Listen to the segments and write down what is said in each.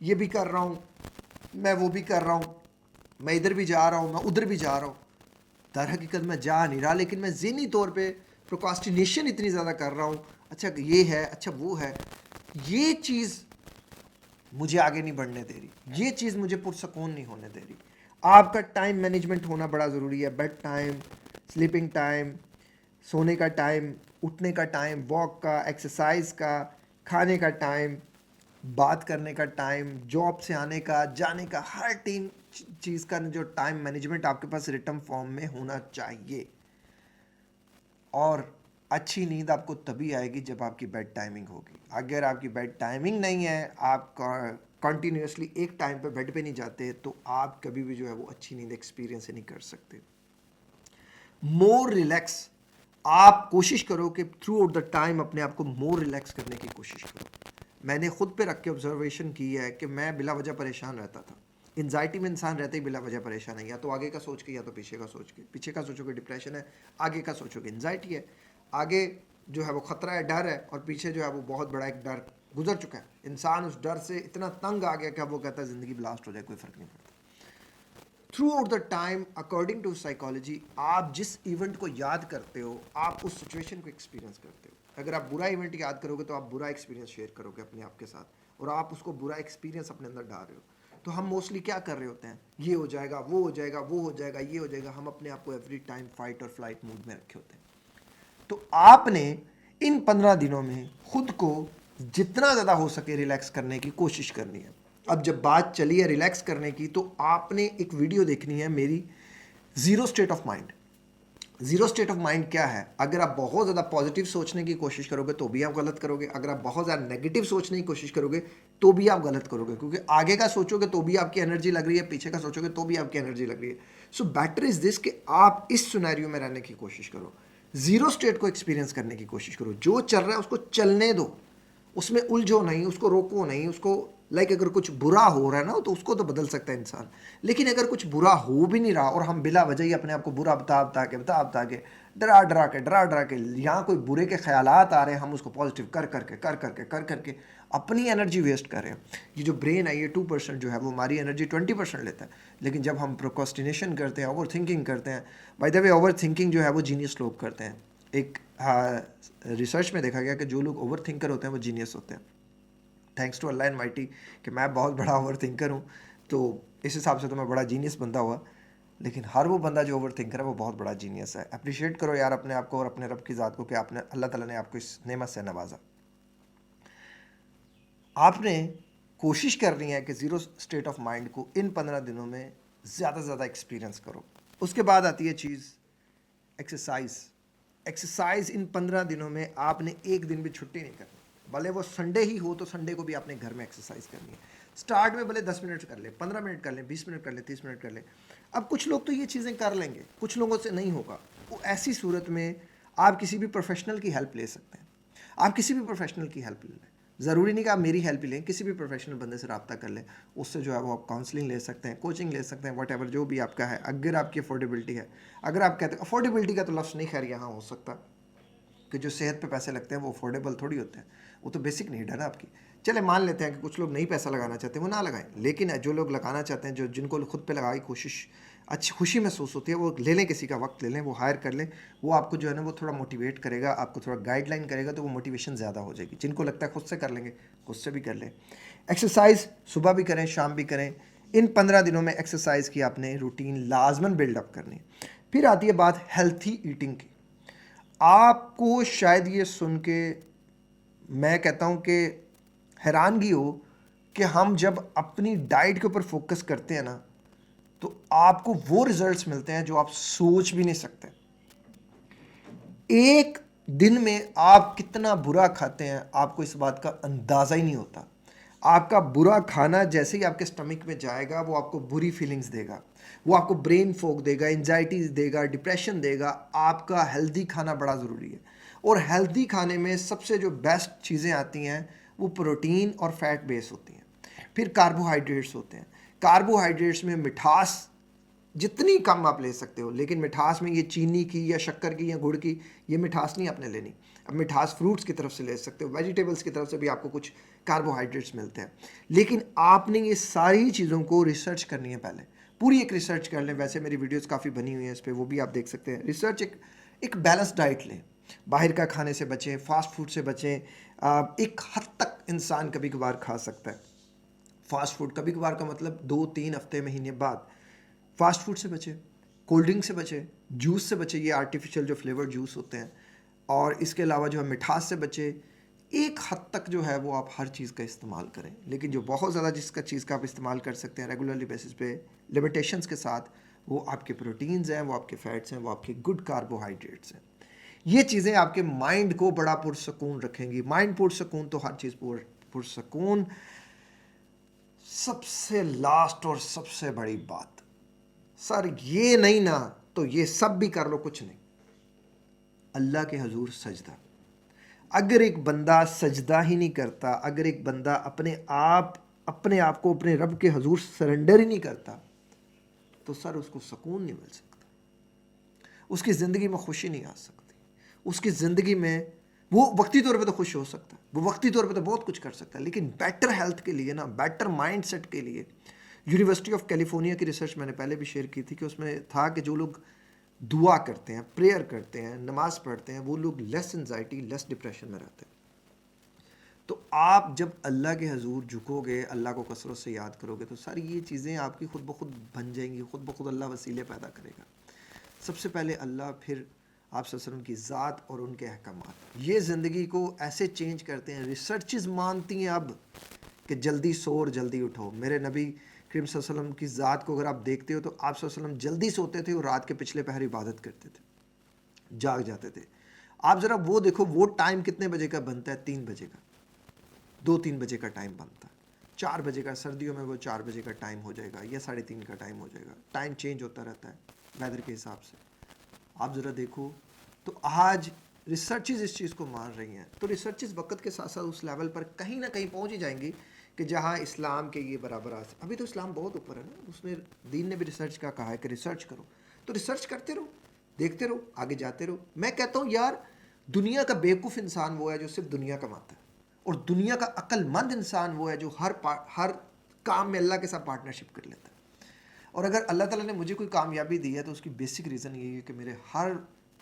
یہ بھی کر رہا ہوں، میں وہ بھی کر رہا ہوں، میں ادھر بھی جا رہا ہوں، میں ادھر بھی جا رہا ہوں. در حقیقت میں جا نہیں رہا، لیکن میں ذہنی طور پہ پروکاسٹینیشن اتنی زیادہ کر رہا ہوں. اچھا یہ ہے، اچھا وہ ہے. یہ چیز مجھے آگے نہیں بڑھنے دے رہی، یہ چیز مجھے پرسکون نہیں ہونے دے رہی. آپ کا ٹائم مینجمنٹ ہونا بڑا ضروری ہے. بیڈ ٹائم، سلیپنگ ٹائم، سونے کا ٹائم، اٹھنے کا ٹائم، واک کا، ایکسرسائز کا، کھانے کا ٹائم، بات کرنے کا ٹائم، جاب سے آنے کا، جانے کا، ہر تین چیز کا جو ٹائم مینجمنٹ آپ کے پاس ریٹن فارم میں ہونا چاہیے. اور اچھی نیند آپ کو تبھی آئے گی جب آپ کی بیڈ ٹائمنگ ہوگی. اگر آپ کی بیڈ ٹائمنگ نہیں ہے، آپ کنٹینیوسلی ایک ٹائم پہ بیڈ پہ نہیں جاتے، تو آپ کبھی بھی جو ہے وہ اچھی نیند ایکسپیرینس نہیں کر سکتے. مور ریلیکس، آپ کوشش کرو کہ تھرو آؤٹ دا ٹائم اپنے آپ کو مور ریلیکس کرنے کی کوشش کرو. میں نے خود پہ رکھ کے آبزرویشن کی ہے کہ میں بلا وجہ پریشان رہتا تھا. انزائٹی میں انسان رہتے ہی بلا وجہ پریشان ہے، یا تو آگے کا سوچ کے یا تو پیچھے کا سوچ کے. پیچھے کا سوچو گے ڈپریشن ہے، آگے کا سوچو گے انزائٹی ہے. آگے جو ہے وہ خطرہ ہے، ڈر ہے، اور پیچھے جو ہے وہ بہت بڑا ایک ڈر گزر چکا ہے. انسان اس ڈر سے اتنا تنگ آ گیا کہ اب وہ کہتا ہے زندگی بلاسٹ ہو جائے کوئی فرق نہیں پڑتا. Throughout the time according to psychology, آپ جس ایونٹ کو یاد کرتے ہو آپ اس سچویشن کو ایکسپیرینس کرتے ہو. اگر آپ برا ایونٹ یاد کرو گے تو آپ برا ایکسپیرینس شیئر کرو گے اپنے آپ کے ساتھ، اور آپ اس کو برا ایکسپیرینس اپنے اندر ڈال رہے ہو. تو ہم موسٹلی کیا کر رہے ہوتے ہیں، یہ ہو جائے گا، وہ ہو جائے گا، وہ ہو جائے گا، یہ ہو جائے گا. ہم اپنے آپ کو ایوری ٹائم فائٹ اور فلائٹ موڈ میں رکھے ہوتے ہیں. تو آپ نے ان 15 دنوں میں خود کو جتنا زیادہ ہو سکے ریلیکس کرنے کی کوشش کرنی ہے. اب جب بات چلی ہے ریلیکس کرنے کی، تو آپ نے ایک ویڈیو دیکھنی ہے میری، zero state of mind. Zero state of mind کیا ہے؟ اگر آپ بہت زیادہ پازیٹیو سوچنے کی کوشش کرو گے تو بھی آپ غلط کرو گے. اگر آپ بہت زیادہ نیگیٹو سوچنے کی کوشش کرو گے تو بھی آپ غلط کرو گے، کیونکہ آگے کا سوچو گے تو بھی آپ کی انرجی لگ رہی ہے، پیچھے کا سوچو گے تو بھی آپ کی انرجی لگ رہی ہے. سو بیٹر از دس کہ آپ اس سینیریو میں رہنے کی کوشش کرو، زیرو اسٹیٹ کو ایکسپیرینس کرنے کی کوشش کرو. جو چل رہا ہے اس کو چلنے دو، اس میں الجھو نہیں، اس کو روکو نہیں، اس کو اگر کچھ برا ہو رہا ہے نا تو اس کو تو بدل سکتا ہے انسان. لیکن اگر کچھ برا ہو بھی نہیں رہا اور ہم بلا وجہ ہی اپنے آپ کو برا بتا کے ڈرا کے یہاں کوئی برے کے خیالات آ رہے ہیں، ہم اس کو پازیٹیو کر کے اپنی انرجی ویسٹ کر رہے ہیں. یہ جو برین ہے یہ 2% جو ہے وہ ہماری انرجی 20% لیتا ہے. لیکن جب ہم پروکاسٹینیشن کرتے ہیں، اوور تھنکنگ کرتے ہیں، by the way over thinking جو ہے وہ جینیس لوگ کرتے ہیں. ایک ریسرچ میں دیکھا گیا کہ جو لوگ اوور تھنکر ہوتے ہیں وہ جینیس ہوتے ہیں. Thanks to Allah and mighty کہ میں بہت بڑا اوور تھنکر ہوں، تو اس حساب سے تو میں بڑا جینیس بندہ ہوا. لیکن ہر وہ بندہ جو اوور تھنکر ہے وہ بہت بڑا جینیس ہے. اپریشیٹ کرو یار اپنے آپ کو اور اپنے رب کی ذات کو کہ آپ نے، اللہ تعالیٰ نے آپ کو اس نعمت سے نوازا. آپ نے کوشش کرنی ہے کہ زیرو اسٹیٹ آف مائنڈ کو ان 15 دنوں میں زیادہ سے زیادہ ایکسپیرینس کرو. اس کے بعد آتی ہے چیز ایکسرسائز. ایکسرسائز ان 15 دنوں میں آپ نے ایک دن بھی چھٹی نہیں کرنی. بھلے وہ سنڈے ہی ہو تو سنڈے کو بھی آپ نے گھر میں ایکسرسائز کرنی ہے. سٹارٹ میں بھلے 10 منٹ کر لیں، 15 منٹ کر لیں، 20 منٹ کر لیں، 30 منٹ کر لیں. اب کچھ لوگ تو یہ چیزیں کر لیں گے، کچھ لوگوں سے نہیں ہوگا. وہ ایسی صورت میں آپ کسی بھی پروفیشنل کی ہیلپ لے سکتے ہیں. آپ کسی بھی پروفیشنل کی ہیلپ لے لیں. ضروری نہیں کہ آپ میری ہیلپ ہی لیں، کسی بھی پروفیشنل بندے سے رابطہ کر لیں. اس سے جو ہے وہ آپ کاؤنسلنگ لے سکتے ہیں، کوچنگ لے سکتے ہیں، واٹ ایور جو بھی آپ کا ہے. اگر آپ کی افورڈیبلٹی ہے، اگر آپ کہتے ہیں افورڈیبلٹی کا تو لفظ نہیں خیر یہاں ہو سکتا، کہ جو صحت پہ پیسے لگتے ہیں وہ افورڈیبل تھوڑی ہوتے ہیں، وہ تو بیسک نیڈ ہے نا آپ کی. چلے مان لیتے ہیں کہ کچھ لوگ نہیں پیسہ لگانا چاہتے وہ نہ لگائیں، لیکن جو لوگ لگانا چاہتے ہیں، جن کو خود پہ لگائی کوشش اچھی خوشی محسوس ہوتی ہے، وہ لے لیں، کسی کا وقت لے لیں، وہ ہائر کر لیں. وہ آپ کو جو ہے نا وہ تھوڑا موٹیویٹ کرے گا، آپ کو تھوڑا گائیڈ لائن کرے گا، تو وہ موٹیویشن زیادہ ہو جائے گی. جن کو لگتا ہے خود سے کر لیں گے خود سے بھی کر لیں. ایکسرسائز صبح بھی کریں، شام بھی کریں. ان 15 دنوں میں ایکسرسائز کی آپ نے روٹین لازماً بلڈ اپ کرنی. پھر آتی ہے بات ہیلتھی ایٹنگ کی. آپ کو شاید یہ سن کے میں کہتا ہوں کہ حیرانگی ہو کہ ہم جب اپنی ڈائٹ کے اوپر فوکس کرتے ہیں نا تو آپ کو وہ ریزلٹس ملتے ہیں جو آپ سوچ بھی نہیں سکتے. ایک دن میں آپ کتنا برا کھاتے ہیں آپ کو اس بات کا اندازہ ہی نہیں ہوتا. آپ کا برا کھانا جیسے ہی آپ کے اسٹمک میں جائے گا وہ آپ کو بری فیلنگز دے گا، وہ آپ کو برین فوگ دے گا، انزائٹیز دے گا، ڈپریشن دے گا. آپ کا ہیلدی کھانا بڑا ضروری ہے. اور ہیلدی کھانے میں سب سے جو بیسٹ چیزیں آتی ہیں وہ پروٹین اور فیٹ بیس ہوتی ہیں. پھر کاربوہائیڈریٹس ہوتے ہیں. کاربوہائیڈریٹس میں مٹھاس جتنی کم آپ لے سکتے ہو، لیکن مٹھاس میں یہ چینی کی یا شکر کی یا گڑ کی یہ مٹھاس نہیں آپ نے لینی. اب مٹھاس فروٹس کی طرف سے لے سکتے ہو, ویجیٹیبلس کی طرف سے بھی آپ کو کچھ کاربوہائیڈریٹس ملتے ہیں. لیکن آپ نے یہ ساری چیزوں کو ریسرچ کرنی ہے, پہلے پوری ایک ریسرچ کر لیں. ویسے میری ویڈیوز کافی بنی ہوئی ہیں اس پہ, وہ بھی آپ دیکھ سکتے ہیں. ریسرچ ایک بیلنس ڈائٹ لیں, باہر کا کھانے سے بچیں, فاسٹ فوڈ سے بچیں. ایک حد تک انسان کبھی کبھار کھا سکتا ہے فاسٹ فوڈ, کبھی کبھار کا مطلب 2-3 ہفتے مہینے بعد. فاسٹ فوڈ سے بچے, کولڈ ڈرنک سے بچے, جوس سے بچے, یہ آرٹیفیشیل جو فلیور جوس ہوتے ہیں, اور اس کے علاوہ جو ہے مٹھاس سے بچے. ایک حد تک جو ہے وہ آپ ہر چیز کا استعمال کریں, لیکن جو بہت زیادہ جس کا چیز کا آپ استعمال کر سکتے ہیں ریگولرلی بیسس پہ لمیٹیشنس کے ساتھ, وہ آپ کے پروٹینز ہیں, وہ آپ کے فیٹس ہیں, وہ آپ کے گڈ کاربوہائیڈریٹس ہیں. یہ چیزیں آپ کے مائنڈ کو بڑا پرسکون رکھیں گی. مائنڈ پرسکون تو ہر چیز پرسکون. سب سے لاسٹ اور سب سے بڑی بات, سر یہ نہیں نا تو یہ سب بھی کر لو, کچھ نہیں, اللہ کے حضور سجدہ. اگر ایک بندہ سجدہ ہی نہیں کرتا, اگر ایک بندہ اپنے آپ کو اپنے رب کے حضور سرنڈر ہی نہیں کرتا, تو سر اس کو سکون نہیں مل سکتا, اس کی زندگی میں خوشی نہیں آ سکتی. اس کی زندگی میں وہ وقتی طور پہ تو خوش ہو سکتا ہے, وہ وقتی طور پہ تو بہت کچھ کر سکتا ہے, لیکن بیٹر ہیلتھ کے لیے نا, بیٹر مائنڈ سیٹ کے لیے, یونیورسٹی آف کیلیفورنیا کی ریسرچ میں نے پہلے بھی شیئر کی تھی کہ اس میں تھا کہ جو لوگ دعا کرتے ہیں, پریئر کرتے ہیں, نماز پڑھتے ہیں, وہ لوگ لیس انزائٹی, لیس ڈپریشن میں رہتے ہیں. تو آپ جب اللہ کے حضور جھکو گے, اللہ کو کثرت سے یاد کرو گے, تو ساری یہ چیزیں آپ کی خود بخود بن جائیں گی, خود بخود اللہ وسیلے پیدا کرے گا. سب سے پہلے اللہ, پھر آپ صلی اللہ علیہ وسلم کی ذات اور ان کے احکامات, یہ زندگی کو ایسے چینج کرتے ہیں. ریسرچز مانتی ہیں اب کہ جلدی سو اور جلدی اٹھو. میرے نبی کریم صلی اللہ علیہ وسلم کی ذات کو اگر آپ دیکھتے ہو تو آپ صلی اللہ علیہ وسلم جلدی سوتے تھے اور رات کے پچھلے پہر عبادت کرتے تھے, جاگ جاتے تھے. آپ ذرا وہ دیکھو, وہ ٹائم کتنے بجے کا بنتا ہے؟ 3 بجے کا, 2-3 بجے کا ٹائم بنتا ہے. 4 بجے کا, سردیوں میں وہ 4 بجے کا ٹائم ہو جائے گا یا 3:30 کا ٹائم ہو جائے گا. ٹائم چینج ہوتا رہتا ہے ویدر کے حساب سے. آپ ذرا دیکھو تو آج ریسرچز اس چیز کو مان رہی ہیں. تو ریسرچز وقت کے ساتھ ساتھ اس لیول پر کہیں نہ کہیں پہنچ ہی جائیں گی کہ جہاں اسلام کے یہ برابر آ سکتے. ابھی تو اسلام بہت اوپر ہے نا, اس نے دین نے بھی ریسرچ کا کہا ہے کہ ریسرچ کرو. تو ریسرچ کرتے رہو, دیکھتے رہو, آگے جاتے رہو. میں کہتا ہوں یار, دنیا کا بیوقوف انسان وہ ہے جو صرف دنیا کماتا ہے, اور دنیا کا عقل مند انسان وہ ہے جو ہر کام میں اللہ کے ساتھ پارٹنرشپ کر لیتا ہے. اور اگر اللہ تعالیٰ نے مجھے کوئی کامیابی دی ہے تو اس کی بیسک ریزن یہی ہے کہ میرے ہر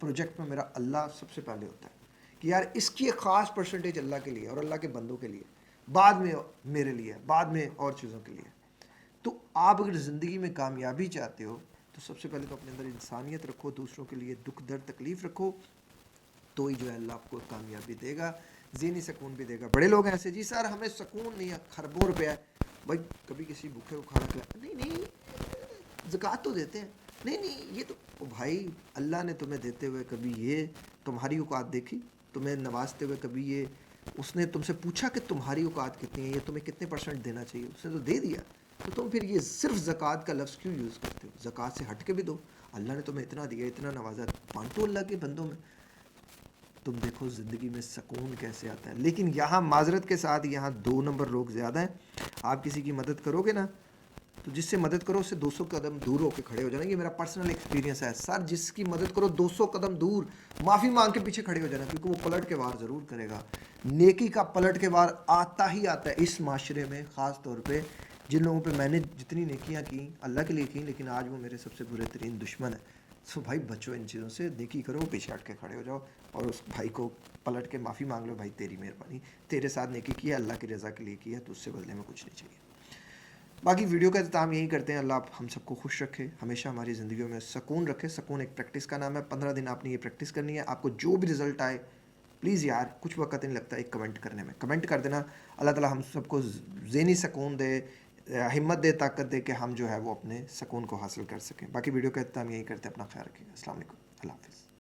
پروجیکٹ میں میرا اللہ سب سے پہلے ہوتا ہے, کہ یار اس کی ایک خاص پرسنٹیج اللہ کے لیے اور اللہ کے بندوں کے لیے, بعد میں میرے لیے, بعد میں اور چیزوں کے لیے. تو آپ اگر زندگی میں کامیابی چاہتے ہو تو سب سے پہلے تو اپنے اندر انسانیت رکھو, دوسروں کے لیے دکھ درد تکلیف رکھو, تو ہی جو ہے اللہ آپ کو کامیابی دے گا, ذہنی سکون بھی دے گا. بڑے لوگ ہیں ایسے, جی سر ہمیں سکون نہیں ہے, خربوں روپیہ ہے. بھائی کبھی کسی بھوکے کو کھانا کھلایا, نہیں زکوٰۃ تو دیتے ہیں, نہیں یہ تو بھائی اللہ نے تمہیں دیتے ہوئے کبھی یہ تمہاری اوقات دیکھی, تمہیں نوازتے ہوئے کبھی یہ اس نے تم سے پوچھا کہ تمہاری اوقات کتنی ہے, یہ تمہیں کتنے % دینا چاہیے, اس نے تو دے دیا. تو تم پھر یہ صرف زکوٰۃ کا لفظ کیوں یوز کرتے ہو؟ زکوٰۃ سے ہٹ کے بھی دو, اللہ نے تمہیں اتنا دیا, اتنا نوازا, بانٹو اللہ کے بندوں میں. تم دیکھو زندگی میں سکون کیسے آتا ہے. لیکن یہاں معذرت کے ساتھ یہاں 2 نمبر لوگ زیادہ ہیں. آپ کسی کی مدد کرو گے نا, تو جس سے مدد کرو اس سے 200 قدم دور ہو کے کھڑے ہو جانا. یہ میرا پرسنل ایکسپیرینس ہے سر, جس کی مدد کرو 200 قدم دور معافی مانگ کے پیچھے کھڑے ہو جانا, کیونکہ وہ پلٹ کے وار ضرور کرے گا. نیکی کا پلٹ کے وار آتا ہی آتا ہے اس معاشرے میں, خاص طور پہ جن لوگوں پہ میں نے جتنی نیکیاں کی اللہ کے لیے کی, لیکن آج وہ میرے سب سے برے ترین دشمن ہیں. سو بھائی بچو ان چیزوں سے, نیکی کرو, پیچھے ہٹ کے کھڑے ہو جاؤ اور اس بھائی کو پلٹ کے معافی مانگ لو, بھائی تیری مہربانی, تیرے ساتھ نیکی کی ہے, اللہ کی رضا کے لیے کی ہے, تو اس سے بدلے میں کچھ نہیں چاہیے. باقی ویڈیو کا اختتام یہی کرتے ہیں. اللہ آپ ہم سب کو خوش رکھے, ہمیشہ ہماری زندگیوں میں سکون رکھے. سکون ایک پریکٹس کا نام ہے. 15 دن آپ نے یہ پریکٹس کرنی ہے. آپ کو جو بھی رزلٹ آئے, پلیز یار کچھ وقت نہیں لگتا ایک کمنٹ کرنے میں, کمنٹ کر دینا. اللہ تعالیٰ ہم سب کو ذہنی سکون دے, ہمت دے, طاقت دے کہ ہم جو ہے وہ اپنے سکون کو حاصل کر سکیں. باقی ویڈیو کا اختتام یہی کرتے ہیں. اپنا خیال رکھیے. السلام علیکم, اللہ حافظ.